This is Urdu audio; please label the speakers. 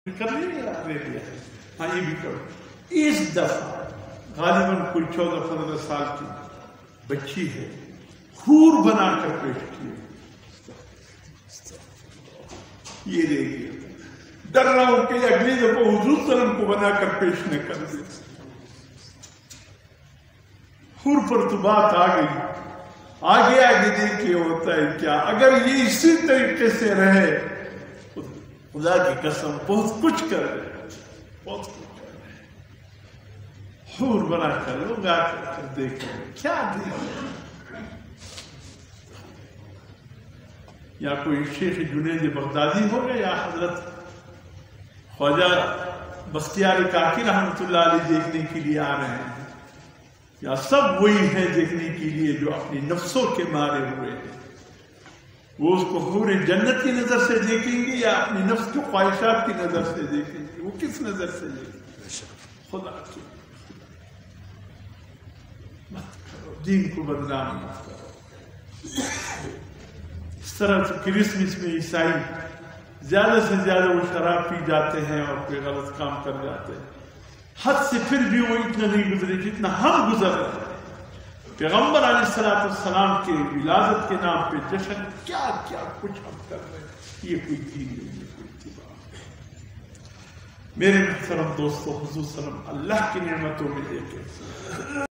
Speaker 1: کر لیا ہاں یہ بھی کرو. اس دفعہ غالباً کوئی 14-15 سال کی بچی ہے، حور بنا کر پیش کیے. یہ دیکھیے ڈر رہا ہوں کہ اگلی دفعہ حضور صلی اللہ علیہ وسلم کو بنا کر پیش نہ کر دے. حور پر تو بات آ گئی. آگے آگے دیکھیے ہوتا ہے کیا. اگر یہ اسی طریقے سے رہے خدا کی قسم بہت کچھ کر رہے، بہت کچھ کر رہے. حور بنا کر لوگ آ کر دیکھیں کیا دیکھیں. یا کوئی شیخ جنید بغدادی ہو گئے یا حضرت خواجہ بختیار کاکی رحمۃ اللہ علیہ دیکھنے کے لیے آ رہے ہیں، یا سب وہی ہیں دیکھنے کے لیے جو اپنی نفسوں کے مارے ہوئے ہیں. وہ اس کو حور جنت کی نظر سے دیکھیں گے یا اپنی نفس کی خواہشات کی نظر سے دیکھیں گے؟ وہ کس نظر سے دیکھیں گے؟ خدا کی مت کرو، دین کو بدنام مت کرو. اس طرح سے کرسمس میں عیسائی زیادہ سے زیادہ وہ شراب پی جاتے ہیں اور کوئی غلط کام کر جاتے ہیں. حد سے پھر بھی وہ اتنا نہیں گزرے جتنا ہم گزر رہے ہیں. پیغمبر علیہ السلام کے ولادت کے نام پہ جشن کیا کیا کچھ ہم کر رہے ہیں. یہ کوئی دین نہیں، یہ کوئی اتباع نہیں. میرے محترم دوستو، حضور صلی اللہ علیہ وسلم اللہ کی نعمتوں میں دیکھیں